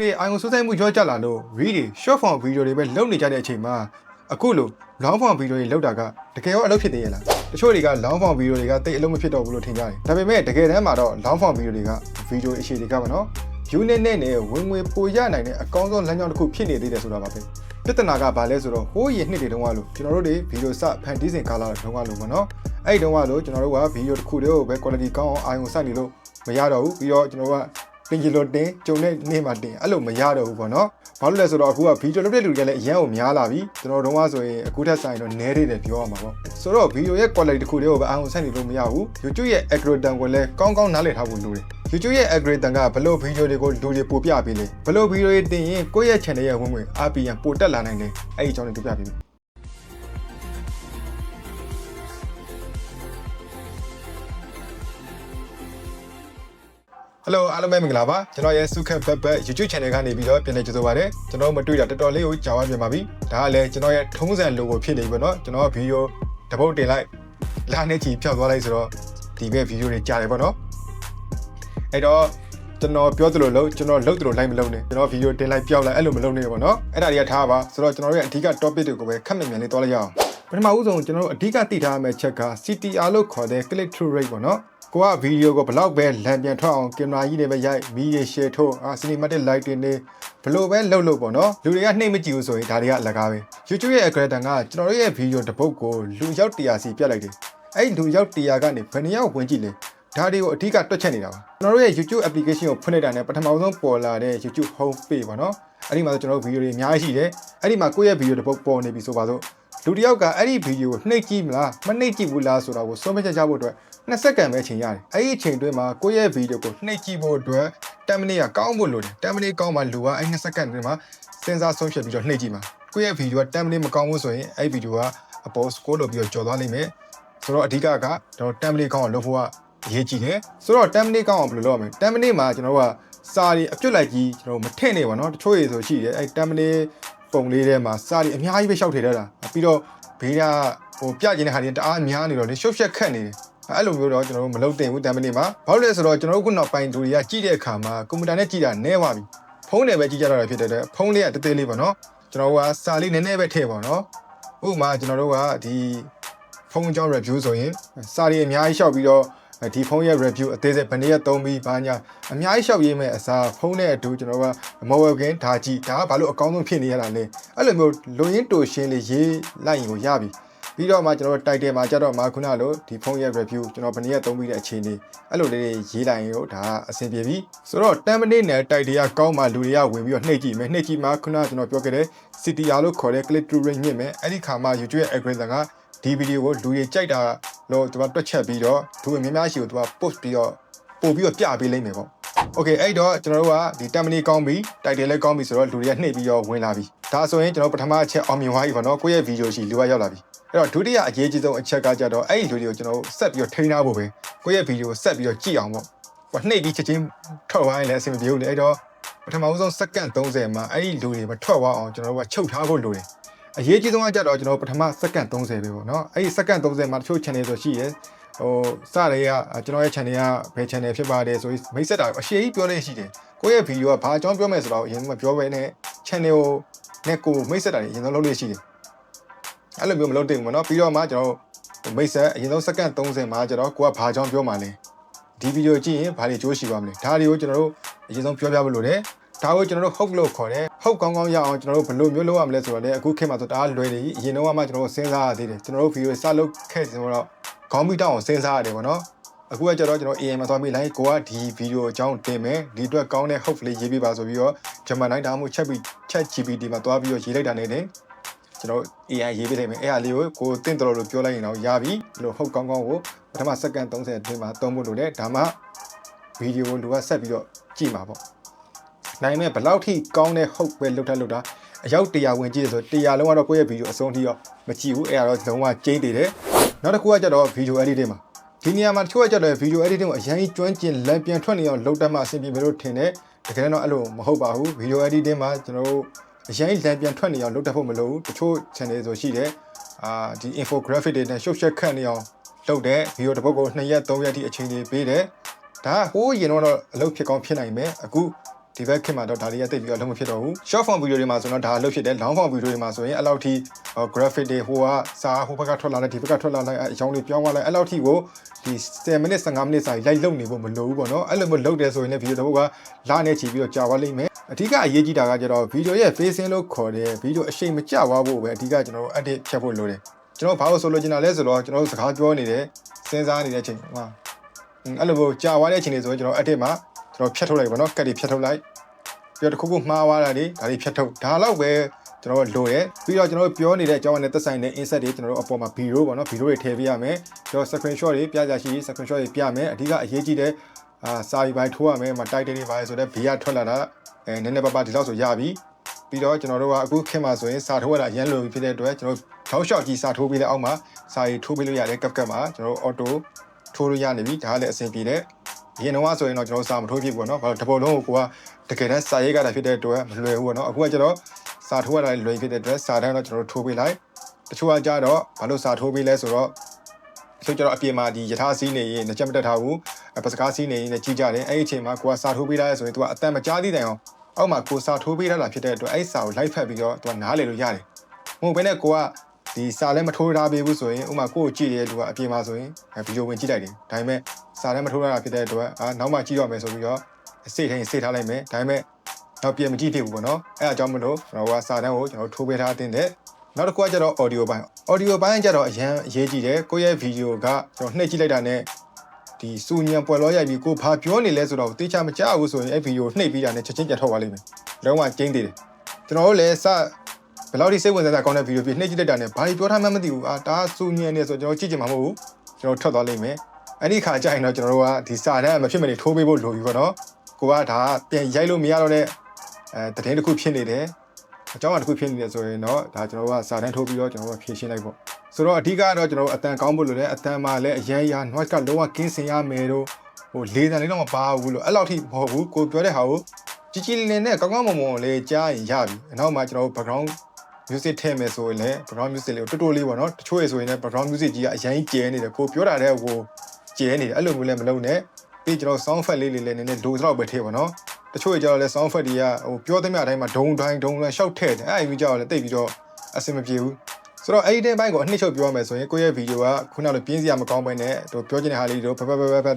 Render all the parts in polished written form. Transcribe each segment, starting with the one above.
တွေအာယုံစူးစိုက်မှုကြောကြလာလို့ read တွေ short form video တွေပဲလုပ်နေကြတဲ့အချိန်မှာအခုလို long form video တွေလုပ်တာကတကယ်ရောအလုပ်ဖြစ်သေးရဲ့လားတချို့တွေက long form video တွေကတိတ်အလုပ်မဖြစ်တော့ဘူးလို့ထင်ကြတယ်ဒါပေမဲ့တကယ်တမ်းမှာတော့ long form video တွေက video အရှိတွေကပါနော် view နဲ့ဝင်ငွေပိုရနိုင်တဲ့အကောင်းဆုံးလမ်းကြောင်းတစ်ခုဖြစ်နေသေးတယ်ဆိုတာပါပဲပြဿနာကဘာလဲဆိုတော့ဟိုးရနှစ်တွေတုန်းကလို့ကျွန်တော်တို့တွေ video စဖန်တီးစဉ်ကာလတုန်းကလို့ပေါ့နော်အဲ့ဒီတုန်းကလို့ကျွန်တော်တို့က video တစ်ခုတည်းကိုပဲ quality ကောင်းအောင်အာယုံစိုက်နေလို့မရတော့ဘူးပြီးတော့ကျွန်တော်ကပင်ကြီးလို့တင်ကျုံတဲ့နေ့မှာတင်အဲ့လိုမရတော့ဘူးပေါ့နော်ဘာလို့လဲဆိုတော့အခုက video လုပ်တဲ့လူတွေကလည်းအရန်ကိုများလာပြီကျွန်တော်တို့ကဆိုရင်အခုထက်ဆိုင်တော့နည်းသေးတယ်ပြောရမှာပေါ့ဆိုတော့ video ရဲ့ quality တစ်ခုတည်းကိုပဲအာယုံစိုက်နေလို့မရဘူး YouTube ရဲ့ algorithm ကိုလည်းကောင်းကောင်းနားလည်ထားဖို့လိုတယ် YouTube ရဲ့ algorithm ကဘလို့ video တွေကိုလူတွေပို့ပြပေးလေဘလို့ video တွေတင်ရင်ကိုယ့်ရဲ့ channel ရဲ့ဝင်ငွေ RPM ပိုတက်လာနိုင်တယ်အဲ့ဒီအကြောင်းတွေပြပေးမယ်Hello အားလုံးပဲမင်္ဂလာပါကျွန်တော်ရဲ့စုခက်ဘက်ဘက် YouTube channel ကနေပြီးတော့ပြန်လည်ကြိုဆိုပါရစေကျွန်တော်မတွေ့တာတော်တော်လေးကိုကြာသွားပြန်ပါပြီဒါကလည်းကျွန်တော်ရဲ့ထုံးစံ logo ဖြစ်နေပြီပေါ့နော်ကျွန်တော်ဗီဒီယိုတစ်ပုတ်တင်လိုက်လာနေချီဖြောက်သွားလိုက်ဆိုတော့ဒီဘက်ဗီဒီယိုတွေကြာတယ်ပေါ့နော်အဲ့တော့ကျွန်တော်ပြောသလိုလို့ကျွန်တော်လုပ်သလိုလိုက်မလုပ်နဲ့ကျွန်တော်ဗီဒီယိုတင်လိုက်ပြောက်လိုက်အဲ့လိုမလုပ်နဲ့ပေါ့နော်အဲ့ဒါတွေကထားပါဆိုတော့ကျွန်တော်ရဲ့အဓိက topic တွေကိုပဲခက်မြန်မြန်လေးသွားလိုက်ရအောင်ပထမဦးဆုံးကျွန်တော်တို့အဓိကသိထားရမယ့်ချက်က CTR လို့ခေါ်တဲ့ click through rate ပေါ့နော်ကိုကဗီဒီယိုကိုဘလောက်ပဲလမ်းပြန်ထွက်အောင်ကင်မရာကြီးတွေပဲရိုက်မီးတွေ share ထိုးcinematic light တွေနေဘလို့ပဲလှုပ်လို့ပေါ့နော်လူတွေကနှိမ့်မကြည့်ဘူးဆိုရင်ဒါတွေကအလကားပဲ YouTube ရဲ့ algorithm ကကျွန်တော်တို့ရဲ့ဗီဒီယိုတစ်ပုတ်ကိုလူရောက်100စီပြတ်လိုက်တယ်အဲ့လူရောက်100ကနေဘယ်နှယောက်ဝင်ကြည့်လဲဒါတွေကိုအဓိကတွက်ချက်နေတာပါကျွန်တော်တို့ရဲ့ YouTube application ကိုဖွင့်လိုက်တာနဲ့ပထမဆုံးပေါ်လာတဲ့ YouTube home page ပေါ့နော်အဲ့ဒီမှာကျွန်တော်တို့ဗီဒီယိုတွေအများကြီးရှိတယ်အဲ့ဒီမှာကိုယ့်ရဲ့ဗီဒီယိုတစ်ပုတ်ပေါ်နေပြီဆိုပါစို့လူတစ်ယောက်ကအဲ့ဒီဗီဒီယိုကိုနှိပ်ကြည့်မလားမနှိပ်ကြည့်ဘူးလားဆိုတာကိုဆုံးဖြတ်ချက်ချဖို့အတွက်2စက္ကန့်ပဲအချိန်ရတယ်အဲ့ဒီအချိန်တွင်းမှာကိုယ့်ရဲ့ဗီဒီယိုကိုနှိပ်ကြည့်ဖို့အတွက်10မိနစ်ကကောင်းဖို့လိုတယ်10မိနစ်ကောင်းမှလူကအဲ့2စက္ကန့်တွင်းမှာစဉ်းစားဆုံးဖြတ်ပြီးတော့နှိပ်ကြည့်မှာကိုယ့်ရဲ့ဗီဒီယိုက10မိနစ်မကောင်းဘူးဆိုရင်အဲ့ဒီဗီဒီယိုကအပေါ် score လုပ်ပြီးတော့ကျော်သွားလိမ့်မယ်ဆိုတော့အဓိကကကျွန်တော်10မိနစ်ကောင်းအောင်လုပ်ဖို့ကအရေးကြီးတယ်ဆိုတော့10မိနစ်ကောင်းအောင်ဘယ်လိုလုပ်ရမလဲ10မိနစ်မှာကျွန်တော်ကစာရီအပြတ်လိုက်ကြီးကျွန်တော်မထည့်နေပါတော့တချို့ရေဆိုရှိတယ်အဲ့10မိနစ်ပုံလေးထဲမှာစာရီအများကြီးပဲရှောက်ထည့်ထားတာပြီးတော့ဘေးကပြကျင်တဲ့ဟာတွေတအားများနေတော့လေရှုပ်ရှက်ခက်နေတယ်အဲ့လိုမျိုးတော့ကျွန်တော်တို့မလုပ်သင့်ဘူး10မိနစ်မှာဘာလို့လဲဆိုတော့ကျွန်တော်တို့ခုနောက်ပိုင်းလူတွေကကြည့်တဲ့အခါမှာကွန်ပျူတာနဲ့ကြည့်တာနည်းသွားပြီဖုန်းနဲ့ပဲကြည့်ကြတော့ဖြစ်တဲ့ဖုန်းလေးကတသေးလေးပေါ့နော်ကျွန်တော်ကစာလေးနည်းနည်းပဲထည့်ပါတော့ဥပမာကျွန်တော်တို့ကဒီဖုန်းအကြောင်း review ဆိုရင်စာရီအများကြီးရှောက်ပြီးတော့ဒီဖုန်းရဲ့ review အသေးစိတ်ဘယ်နည်းသုံးပြီးဘာညာအများကြီးရှောက်ရေးမဲ့အစားဖုန်းနဲ့အတူကျွန်တော်က mobile game ဒါကြည့်ဒါကဘာလို့အကောင်းဆုံးဖြစ်နေရတာလဲအဲ့လိုမျိုးလူရင်းတူရှင်းလေးရေးလိုက်ရင်ကိုရပြီပြီးတော့မှကျွန်တော်တို့ title မှာကြတော့မှခုနလိုဒီဖုန်းရဲ့ review ကျွန်တော်ဘယ်နည်းသုံးပြီးတဲ့အခြေအနေအဲ့လိုလေးရေးလိုက်ရင်ဒါအဆင်ပြေပြီဆိုတော့10မိနစ်နဲ့ title ကကောင်းမှလူတွေကဝင်ပြီးတော့နှိပ်ကြည့်မယ်နှိပ်ကြည့်မှခုနကျွန်တော်ပြောခဲ့တဲ့ CTR လို့ခေါ်တဲ့ click through rate မြင့်မယ်အဲ့ဒီခါမှ YouTube ရဲ့ algorithm ကဒီဗီဒီယိုကိုလူတွေကြိုက်တာလို့သူကတွက်ချက်ပြီးတော့သူအများများရှိကိုသူက post ပြီးတော့ပို့ပြီးတော့ပြပေးလိမ့်မယ်ပေါ့ Okay အဲ့တော့ကျွန်တော်တို့ကဒီ10မိနစ်ကောင်းပြီ title လည်းကောင်းပြီဆိုတော့လူတွေကနှိပ်ပြီးတော့ဝင်လာပြီဒါဆိုရင်ကျွန်တော်ပထမအချက်အောင်မြင်သွားပြီပေါ့နော်ကိုယ့်ရဲ့ဗီဒီယိုရှိလူကရောက်လာပြီအဲ့တော့ဒုတိယအရေးကြီးဆုံးအချက်ကကြတော့အဲ့ဒီလူတွေကိုကျွန်တော်တို့ဆက်ပြီးတော့ထိန်းထားဖို့ပဲကိုယ့်ရဲ့ဗီဒီယိုကိုဆက်ပြီးတော့ကြည့်အောင်ပေါ့ဟိုနှိပ်ပြီးချက်ချင်းထွက်သွားရင်လည်းအဆင်မပြေဘူးလေအဲ့တော့ပထမဆုံးစက္ကန့်30မှာအဲ့ဒီလူတွေမထွက်သွားအောင်ကျွန်တော်တို့ကချုပ်ထားဖို့လိုတယ်အရေးကြီးဆုံးကကြတော့ကျွန်တော်ပထမစက္ကန့်30ပဲပေါ့နော်အဲ့ဒီစက္ကန့်30မှာတချို့ channel ဆိုရှိရဲဟိုစတွေကကျွန်တော်ရဲ့ channel ကဘယ် channel ဖြစ်ပါတယ်ဆိုပြီးမိတ်ဆက်တာအရှိကြီးပြောနေရှိတယ်ကိုယ့်ရဲ့ video ကဘာအကြောင်းပြောမယ်ဆိုတော့အရင်ကပြောပဲနဲ့ channel နဲ့ကိုမိတ်ဆက်တာအရင်ဆုံးလုပ်လို့ရှိတယ်အဲ့လိုမျိုးမလုပ်တင်ဘူးပေါ့နော်ပြီးတော့မှကျွန်တော်မိတ်ဆက်အရင်ဆုံးစက္ကန့်30မှာကျွန်တော်ကိုကဘာအကြောင်းပြောမှလဲဒီ video ကြည့်ရင်ဘာတွေကြိုးရှိပါမလဲဒါတွေကိုကျွန်တော်တို့အရင်ဆုံးပြောပြဖို့လိုတယ်ဒါကိုကျွန်တော်တို့ hook လို့ခေါ်တယ် hook ကောင်းကောင်းရအောင်ကျွန်တော်တို့ဘယ်လိုမျိုးလုပ်ရမလဲဆိုတော့လေအခုခေတ်မှာဆိုတအားလွယ်နေပြီအရင်တော့မှကျွန်တော်တို့စဉ်းစားရသေးတယ်ကျွန်တော်တို့ video စလုပ်ခဲ့ဆိုတော့ခေါင်းပြီးတောင်းအောင်စဉ်းစားရတယ်ပေါ့နော်အခုကကျတော့ကျွန်တော် AI မှာသွားပြီးလိုက်ကိုကဒီ video အကြောင်းတင်မယ်ဒီအတွက်ကောင်းတဲ့ hook လေးရေးပြပါဆိုပြီးတော့ Gemini ဒါမှမဟုတ် Chat GPT မှာသွားပြီးတော့ရေးလိုက်တာနဲ့တင်ကျွန်တော် AI ရေးပြလိုက်မယ်အဲ့ဟာလေးကိုတင့်တော်လို့ပြောလိုက်ရင်တော့ရပြီလို့ hook ကောင်းကောင်းကိုပထမစက္ကန့်30အတွင်းမှာသုံးဖို့လိုတယ်ဒါမှ video ကိုလူကဆက်ပြီးတော့ကြည့်မှာပေါ့နိုင်မဲ့ဘယ်လောက်ထိကောင်းတဲ့ဟုတ်ပဲလုတ်တာအယောက်100ဝင်ကြည့်တယ်ဆို100လုံးကတော့ကိုယ့်ရဲ့ဗီဒီယိုအဆုံးထိရောမကြည့်ဘူးအဲ့ဒါတော့လုံးဝကျိန်းတည်တယ်နောက်တစ်ခုကကြတော့ဗီဒီယို editing မှာဒီနေရာမှာတချို့ကကြတော့ဗီဒီယို editing ကိုအရင်ကျွမ်းကျင်လမ်းပြန်ထွက်နေအောင်လုပ်တတ်မှအဆင်ပြေမယ်လို့ထင်တယ်တကယ်တော့အဲ့လိုမဟုတ်ပါဘူးဗီဒီယို editing မှာကျွန်တော်တို့အရင်လမ်းပြန်ထွက်နေအောင်လုပ်တတ်ဖို့မလိုဘူးတချို့ channel ဆိုရှိတယ်ဒီ infographic တွေနဲ့ရှုပ်ရှက်ခတ်နေအောင်လုပ်တဲ့ဗီဒီယိုတစ်ပုဒ်ကို2ရက်3ရက်ထိအချိန်တွေပေးတယ်ဒါဟိုးရင်တော့အလုပ်ဖြစ်ကောင်းဖြစ်နိုင်မယ်အခု ဒီဘက်ခင်မှာတော့ဒါလေးရတိတ်ပြီးတော့လုံးမဖြစ်တော့ဘူး short form video တွေမှာဆိုတော့ဒါလုပ်ဖြစ်တယ် long form video တွေမှာဆိုရင်အဲ့လောက်ထိ graphic တွေဟိုကစာဟိုဘက်ကထွက်လာတယ်ဒီဘက်ကထွက်လာလိုက်အကြောင်းလေးပြောင်းသွားလိုက်အဲ့လောက်ထိကိုဒီ10မိနစ်15မိနစ်စာလိုက်လုံနေဖို့မလိုဘူးပေါ့နော်အဲ့လိုမျိုးလုပ်တယ်ဆိုရင်လည်း video တစ်ပုဒ်ကလာနေချီပြီးတော့ကြာသွားလိမ့်မယ်အဓိကအရေးကြီးတာကကျတော့ video ရဲ့ facing လို့ခေါ်တဲ့ video အရှိန်မကျသွားဖို့ပဲအဓိကကျွန်တော်တို့ edit ဖြတ်ဖို့လိုတယ်ကျွန်တော်ဘာလို့ဆိုလို့ကျင်တာလဲဆိုတော့ကျွန်တော်တို့စကားပြောနေတယ်စဉ်းစားနေတဲ့အချိန်မှာအဲ့လိုမျိုးကြာသွားတဲ့အချိန်တွေဆိုရင်ကျွန်တော် edit မှာကျွန်တော်ဖြတ်ထုတ်လိုက်ပါနော်ကတ်တွေဖြတ်ထုတ်လိုက်ပြီးတော့တစ်ခုခုမှားသွားတာတွေဒါတွေဖြတ်ထုတ်ဒါတော့ပဲကျွန်တော်တို့လိုတယ်ပြီးတော့ကျွန်တော်တို့ပြောနေတဲ့အကြောင်းနဲ့သက်ဆိုင်တဲ့ insert တွေကျွန်တော်တို့အပေါ်မှာ video ပေါ့နော် video တွေထည့်ပေးရမယ်ကျွန်တော် screenshot တွေပြကြရှိ screenshot တွေပြမယ်အဓိကအရေးကြီးတဲ့စာရီပိုင်းထိုးရမယ်မှာ title တွေပါဆိုတော့ဘေးကထွက်လာတာနည်းနည်းပါးပါးဒီလောက်ဆိုရပြီပြီးတော့ကျွန်တော်တို့ကအခုခင်မှာဆိုရင်စာထိုးရတာအရင်လိုဖြစ်တဲ့အတွက်ကျွန်တော်ထောက်လျှောက်ကြီးစာထိုးပေးတဲ့အောက်မှာစာရီထိုးပေးလို့ရတယ်ကပ်မှာကျွန်တော်တို့ auto ထိုးလို့ရနေပြီဒါကလည်းအဆင်ပြေတယ်အရင်တော့ဆိုရင်တော့ကျွန်တော်စာမထိုးဖြစ်ဘူးပေါ့နော်ဘာလို့တစ်ပုံလုံးကိုတကယ်တမ်းစာရေးကတာဖြစ်တဲ့အတွက်မလွယ်ဘူးပေါ့နော်အခုကကျတော့စာထိုးရတာလွယ်ဖြစ်တဲ့အတွက်စာတန်းတော့ကျွန်တော်တို့ထိုးပေးလိုက်တချို့ကကြတော့ဘာလို့စာထိုးပေးလဲဆိုတော့ဆိုကြတော့အပြင်မှာဒီယထာစီးနေရင်ကြက်မတက်ထားဘူးပစကားစီးနေရင်လည်းကြီးကြတယ်အဲ့ဒီအချိန်မှာကိုကစာထိုးပေးလိုက်ဆိုရင်သူကအတန်မကြားသေးတယ်အောင်အောက်မှာကိုစာထိုးပေးရတာဖြစ်တဲ့အတွက်အဲ့စာကိုလိုက်ဖက်ပြီးတော့သူကနားလေလို့ရတယ်မဟုတ်ဘဲနဲ့ကိုကဒီစာလည်းမထိုးထားပေးဘူးဆိုရင်ဥမာကိုကိုကြည့်တဲ့လူကအပြင်မှာဆိုရင်ဗီဒီယိုဝင်ကြည့်လိုက်တယ်ဒါပေမဲ့စာလည်းမထိုးရတာဖြစ်တဲ့အတွက်နောက်မှကြည့်တော့မယ်ဆိုပြီးတော့စိတ်ထိုင်စိတ်ထားလိုက်မယ်ဒါပေမဲ့တော့ပြန်မကြည့်ဖြစ်ဘူးပေါ့နော်အဲ့အကြောင်းမလို့ကျွန်တော်ကစာတန်းကိုကျွန်တော်ထိုးပေးထားတဲ့နောက်တစ်ခုကကျတော့ audio ပိုင်းကျတော့အရင်အရေးကြီးတယ်ကိုယ့်ရဲ့ video ကကျွန်တော်နှိပ်ကြည့်လိုက်တာနဲ့ဒီစူညံပွက်လောရိုက်ပြီးကိုဘာပြောနေလဲဆိုတော့တေချာမကြောက်ဘူးဆိုရင်အဲ့ video နှိပ်ပြီးတာနဲ့ချက်ချင်းကြထုတ်သွားလိမ့်မယ်လုံးဝကျင်းသေးတယ်ကျွန်တော်တို့လည်းဘယ်လောက်ထိစိတ်ဝင်စားတာကောင်းတဲ့ video ဖြစ်နှိပ်ကြည့်လိုက်တာနဲ့ဘာပြောထားမှမသိဘူးဒါစူညံနေဆိုကျွန်တော်ကြည့်ချင်မှာမဟုတ်ဘူးကျွန်တော်ထွက်သွားလိမ့်မယ်အဲ့ဒီခါကျရင်တော့ကျွန်တော်တို့ကဒီစာတန်းမဖြစ်မနေထိုးပေးဖို့လိုပြီပေါ့နော်ကိုကဒါပြန်ရိုက်လို့မရတော့တဲ့တည်င်းတစ်ခုဖြစ်နေတယ်အကြောင်းအရာတစ်ခုဖြစ်နေတယ်ဆိုရင်တော့ဒါကျွန်တော်တို့ကစာတန်းထိုးပြီးတော့ကျွန်တော်တို့ဖြည့်ရှင်းလိုက်ပေါ့ဆိုတော့အဓိကတော့ကျွန်တော်တို့အတန်ကောင်းဖို့လိုတယ်အတန်မှာလည်းအရန်ရ noise ကလုံးဝကင်းစင်ရမယ်တို့ဟိုလေးတန်လေးတော့မပါဘူးလို့အဲ့လောက်ထိမဟုတ်ဘူးကိုပြောတဲ့ဟာကိုကြီးကြီးလေးနဲ့ကောင်းကောင်းမွန်မွန်လေးကြားရင်ရပြီနောက်မှကျွန်တော်တို့ background music ထည့်မယ်ဆိုရင်လည်း background music လေးကိုတိုးလေးပေါ့နော်တချို့ရေဆိုရင်လည်း background music ကြီးကအရင်ကျဲနေတယ်ကိုပြောတာတဲ့ဟိုကျဲနေတယ်အဲ့လိုမျိုးလည်းမလုပ်နဲ့ပြီးကျွန်တော် sound effect လေးလည်းနည်းနည်းလိုတော့ပဲထည့်ပါနော်တချို့ကြတော့လဲ sound effect တွေကဟိုပြောသမျှအတိုင်းမှာဒုံတိုင်းရှောက်ထည့်တယ်အဲ့ဒီမျိုးကြတော့လဲတိတ်ပြီးတော့အဆင်မပြေဘူးဆိုတော့အဲ့ဒီတဲ့ဘိုင်းကိုအနှစ်ချုပ်ပြောရမယ်ဆိုရင်ကိုယ့်ရဲ့ဗီဒီယိုကခုနကလိုပြင်းစရာမကောင်းပဲနဲ့တို့ပြောချင်တဲ့ဟာလေးတို့ဖက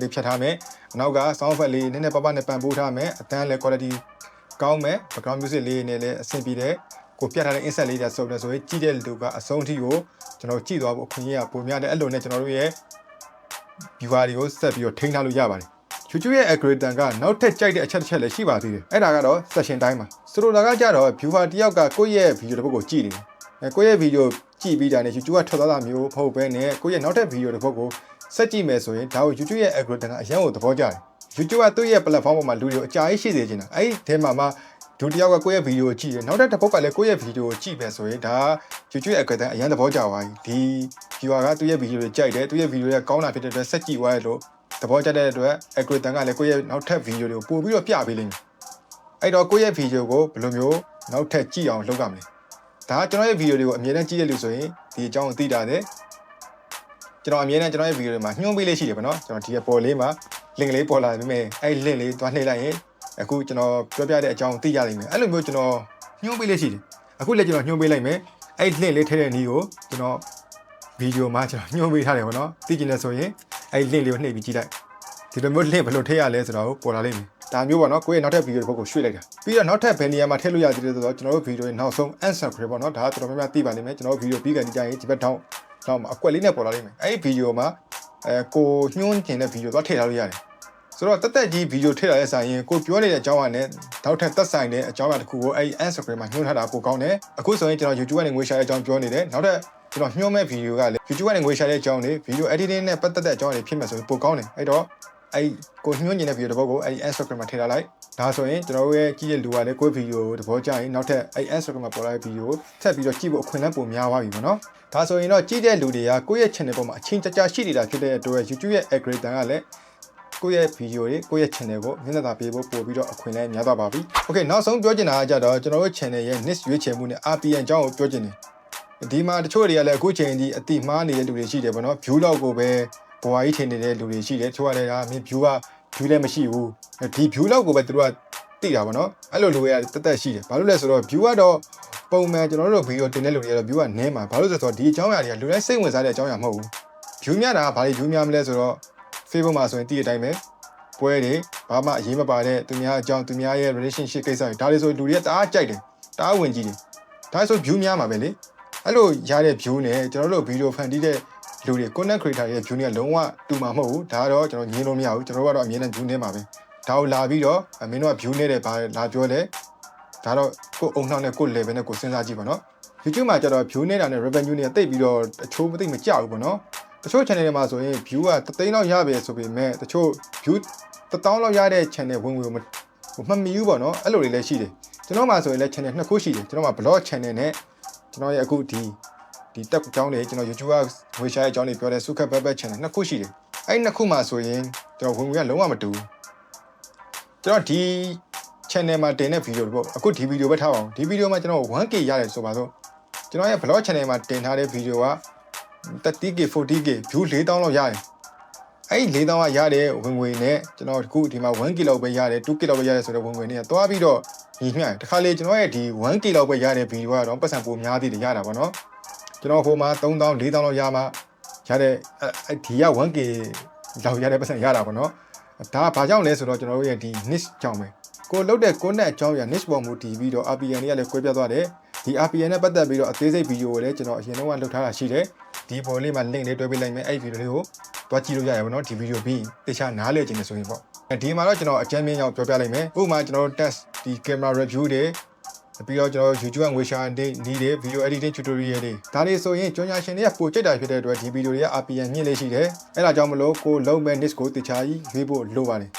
်လေးဖြတ်ထားမယ်နောက်က sound effect လေးနည်းနည်းပပနဲ့ပန်ပိုးထားမယ်အတန်းလဲ quality ကောင်းမယ် background music လေးနဲ့လည်းအဆင်ပြေတယ်ကိုပြတ်ထားတဲ့ insert လေးတွေစုံတယ်ဆိုရင်ကြည့်တဲ့လူကအဆုံးထိကိုကျွန်တော်ကြည့်သွားဖို့အခွင့်အရေးကပုံများတယ်အဲ့လိုနဲ့ကျွန်တော်တို့ရဲ့ viewer တွေကိုဆက်ပြီးတော့ထိန်းထားလို့ရပါတယ်YouTube ရဲ့ algorithm ကနောက်ထပ်ကြိုက်တဲ့အချက်တစ်ချက်လည်းရှိပါသေးတယ်အဲ့ဒါကတော့ session တိုင်းမှာဆိုလိုတာကကြတော့ viewer တယောက်ကကိုယ့်ရဲ့ video တစ်ပုဒ်ကိုကြည့်နေတယ်ကိုယ့်ရဲ့ video ကြည့်ပြီးတာနဲ့ YouTube ကထွက်သွားတာမျိုးမဟုတ်ဘဲနဲ့ကိုယ့်ရဲ့နောက်ထပ် video တစ်ပုဒ်ကိုဆက်ကြည့်မယ်ဆိုရင်ဒါကို YouTube ရဲ့ algorithm ကအရင်ကသဘောကျတယ် YouTube ကသူ့ရဲ့ platform ပေါ်မှာလူတွေကိုအကြာကြီးရှိစေချင်တာအဲ့ဒီထဲမှာဒုတိယကကိုယ့်ရဲ့ video ကိုကြည့်တယ်နောက်တစ်ပုဒ်ကလည်းကိုယ့်ရဲ့ video ကိုကြည့်ပဲဆိုရင်ဒါ YouTube ရဲ့ algorithm အရင်သဘောကျသွားပြီဒီ viewer ကသူ့ရဲ့ video ကိုကြိုက်တယ်သူ့ရဲ့ video ရဲ့ကောင်းတာဖြစ်တဲ့အတွက်ဆက်ကြည့်သွားရလို့သဘောကျတဲ့အတွက် algorithm ကလည်းကိုယ့်ရဲ့နောက်ထပ် video တွေကိုပို့ပြီးတော့ပြပေးလိမ့်မယ်အဲ့တော့ကိုယ့်ရဲ့ video ကိုဘယ်လိုမျိုးနောက်ထပ်ကြည့်အောင်လုပ်ရမလဲဒါကကျွန်တော်ရဲ့ video တွေကိုအမြဲတမ်းကြည့်ရလို့ဆိုရင်ဒီအကြောင်းကိုသိတာတယ်ကျွန်တော်အမြဲတမ်းကျွန်တော်ရဲ့ video တွေမှာညွှန်းပေးလေးရှိတယ်ပေါ့နော်ကျွန်တော်ဒီပေါ်လေးမှာ link လေးပေါ်လာပြီမဲ့အဲ့ link လေးသွားနှိပ်လိုက်ရင်အခုကျွန်တော်ပြောပြတဲ့အကြောင်းသိရလိမ့်မယ်အဲ့လိုမျိုးကျွန်တော်ညွှန်းပေးလေးရှိတယ်အခုလည်းကျွန်တော်ညွှန်းပေးလိုက်မယ်အဲ့ link လေးထည့်တဲ့နည်းကိုကျွန်တော် video မှာကျွန်တော်ညွှန်းပေးထားတယ်ပေါ့နော်သိကျင်တယ်ဆိုရင်အဲ့ link လေးကိုနှိပ်ပြီးကြည့်လိုက်ဒီလိုမျိုး link ဘယ်လိုထည့်ရလဲဆိုတော့ပေါ်လာလိမ့်မယ်ဒါမျိုးပေါ့နော်ကိုယ့်ရဲ့နောက်ထပ် video တစ်ပုဒ်ကိုရွှေ့လိုက်တာပြီးတော့နောက်ထပ်ဘယ်နေရာမှာထည့်လို့ရသေးလဲဆိုတော့ကျွန်တော်တို့ video ရဲ့နောက်ဆုံး answer ခရပေါ့နော်ဒါကတော်တော်များများသိပါလိမ့်မယ်ကျွန်တော်တို့ video ပြီးကန်ကြရင်ဒီဘက်တော့မှာအကွက်လေးနဲ့ပေါ်လာလိမ့်မယ်အဲ့ဒီ video မှာကိုညွှန်းကျင်တဲ့ video တော့ထည့်ထားလို့ရတယ်ဆိုတော့တက်ကြီး video ထည့်ရတဲ့ဆိုင်ရင်ကိုပြောနေတဲ့အကြောင်းအရာနဲ့နောက်ထပ်သက်ဆိုင်တဲ့အကြောင်းအရာတစ်ခုကိုအဲ့ Instagram မှာညွှန်းထားတာပိုကောင်းတယ်အခုဆိုရင်ကျွန်တော် YouTube ကနေငွေရှာတဲ့အကြောင်းပြောနေတယ်နောက်ထပ်ကျွန်တော်ညွှန်းမဲ့ video ကလည်း YouTube ကနေငွေရှာတဲ့အကြောင်းတွေ video editing နဲ့ပတ်သက်တဲ့အကြောင်းတွေဖြစ်မယ်ဆိုရင်ပိုကောင်းတယ်အဲ့တော့အဲ့ကိုညွှန်းကျင်တဲ့ video တစ်ပုဒ်ကိုအဲ့ Instagram မှာထည့်ထားလိုက်ဒါဆိုရင်ကျွန်တော်တို့ရဲ့ကြည့်တဲ့လူကလည်းကို video သဘောကျရင်နောက်ထပ်အဲ့ Instagram မှာပေါ်လာတဲ့ video ကိုဆက်ပြီးတော့ကြည့်ဖို့အခွင့်အလမ်းပိုများသွားပြီပေါ့နော်ဒါဆိုရင်တော့ကြည့်တဲ့လူတွေကကိုယ့်ရဲ့ channel ပေါ်မှာအချင်းကြကြရှိနေတာဖြစ်တဲ့အတွက် YouTube ရဲ့ algorithm ကလည်းကိုယ့်ရဲ့ video တွေကိုယ့်ရဲ့ channel ကိုမျက်နှာသာပေးဖို့ပို့ပြီးတော့အခွင့်အလမ်းများသွားပါပြီ။ Okay နောက်ဆုံးပြောချင်တာကကြတော့ကျွန်တော်တို့ channel ရဲ့ niche ရွေးချယ်မှုနဲ့ RPM အကြောင်းကိုပြောချင်တယ်။ဒီမှာတချို့တွေကလည်းအခုချိန်ကြီးအတိမှားနေတဲ့လူတွေရှိတယ်ပေါ့နော်။ view လောက်ကိုပဲဘဝကြီးထင်နေတဲ့လူတွေရှိတယ်။တချို့ကလည်းမင်း view လည်းမရှိဘူး။ဒီ view လောက်ကိုပဲသူတို့ကတ တိတာပေါ့နော်အဲ့လိုလိုရတက်တက်ရှိတယ်ဘာလို့လဲဆိုတော့ view ကတော့ပုံမှန်ကျွန်တော်တို့ဗီဒီယိုတင်တဲ့လူတွေကတော့ view ကနည်းမှာဘာလို့လဲဆိုတော့ဒီအကြောင်းအရာတွေကလူတိုင်းစိတ်ဝင်စားတဲ့အကြောင်းအရာမဟုတ်ဘူး view များတာဘာလို့ view များမလဲဆိုတော့ Facebook မှာဆိုရင်တည့်တဲ့အတိုင်းပဲပွဲတွေဘာမှအရေးမပါတဲ့သူများအကြောင်းသူများရဲ့ relationship ကိစ္စတွေဒါတွေဆိုလူတွေကတအားကြိုက်တယ်တအားဝင်ကြည့်တယ်ဒါဆို view များမှာပဲလေအဲ့လိုရတဲ့ view နဲ့ကျွန်တော်တို့ဗီဒီယိုဖန်တီးတဲ့လူတွေ content creator ရဲ့ view နဲ့လုံးဝတူမှာမဟုတ်ဘူးဒါကတော့ကျွန်တော်ညင်းလို့မရဘူးကျွန်တော်တို့ကတော့အမြဲတမ်း view နဲ့မှာပဲဒါကိုလာပြီးတော့မင်းတို့က view နဲ့တယ်ဘာလာပြောလဲဒါတော့ကိုအုံနှောင်းနဲ့ကို level နဲ့ကိုစဉ်းစားကြည့်ပါနော် YouTube မှာကျတော့ view နေတာနဲ့ revenue နဲ့တိတ်ပြီးတော့တချို့မသိမကြောက်ဘူးပေါ့နော်တချို့ channel တွေမှာဆိုရင် view က3သိန်းလောက်ရပြီဆိုပေမဲ့တချို့ view 1000လောက်ရတဲ့ channel ဝင်ဝင်မမီဘူးပေါ့နော်အဲ့လိုတွေလည်းရှိတယ်ကျွန်တော်မှာဆိုရင်လည်း channel 2ခုရှိတယ်ကျွန်တော်မှာ blog channel နဲ့ကျွန်တော်ရဲ့အခုဒီတက်အကြောင်းတွေကျွန်တော် YouTube ကဝေရှာရဲ့အကြောင်းတွေပြောတဲ့ Sukat Babet channel 2ခုရှိတယ်အဲ့2ခုမှာဆိုရင်ကျွန်တော်ဝင်ဝင်ကလုံးဝမတူဘူးကျွန်တော်ဒီ channel မှာတင်တဲ့ video တွေပေါ့အခုဒီ video ပဲထားအောင်ဒီ video မှာကျွန်တော် 1k ရတယ်ဆိုပါတော့ကျွန်တော်ရဲ့ blog channel မှာတင်ထားတဲ့ video က 30k 40k view 4000လောက်ရတယ်အဲ့ဒီ4000ကရတဲ့ဝင်ငွေနဲ့ကျွန်တော်အခုဒီမှာ 1k လောက်ပဲရတယ် 2k လောက်ပဲရတယ်ဆိုတော့ဝင်ငွေနဲ့သွားပြီးတော့ညီမျှတခါလေကျွန်တော်ရဲ့ဒီ 1k လောက်ပဲရတဲ့ video ကတော့ပတ်စံပိုများသေးတယ်ရတာပေါ့နော်ကျွန်တော်ဟိုမှာ3000 4000လောက်ရမှရတဲ့ဒီက 1k လောက်ရတဲ့ပတ်စံရတာပေါ့နော်ဒါဘာကြောင့်လဲဆိုတော့ကျွန်တော်တို့ရဲ့ဒီ niche ကြောင့်ပဲကိုလုတ်တဲ့ကိုနဲ့အကြောင်းရ niche ပေါ်မူတည်ပြီးတော့ RPN တွေကလည်းကွဲပြားသွားတယ်ဒီ RPN နဲ့ပတ်သက်ပြီးတော့အသေးစိတ်ဗီဒီယိုကိုလည်းကျွန်တော်အရင်တော့လုပ်ထားတာရှိတယ်ဒီပေါ်လေးမှာ link လေးတွဲပေးလိုက်မယ်အဲ့ဒီဗီဒီယိုလေးကိုတွားကြည့်လို့ရရပါတော့ဒီဗီဒီယိုပြီးတခြားနားလည်ခြင်းနဲ့ဆိုရင်ပေါ့ဒီမှာတော့ကျွန်တော်အကြမ်းမြင့်ရောက်ပြောပြလိုက်မယ်ဥပမာကျွန်တော်တို့ test ဒီ camera review တွေပြီးတော့ကျွန်တော် YouTube ကငွေရှာနေနေ video editing tutorial တွေဒါတွေဆိုရင်ကြော်ညာရှင်တွေကပိုကြိုက်တာဖြစ်တဲ့အတွက်ဒီဗီဒီယိုတွေက RPN မြင့်လေးရှိတယ်အဲ့ဒါကြောင့်မလို့ကိုလုံးမဲ့ niche ကိုတခြားကြီးရွေးဖို့လိုပါတယ်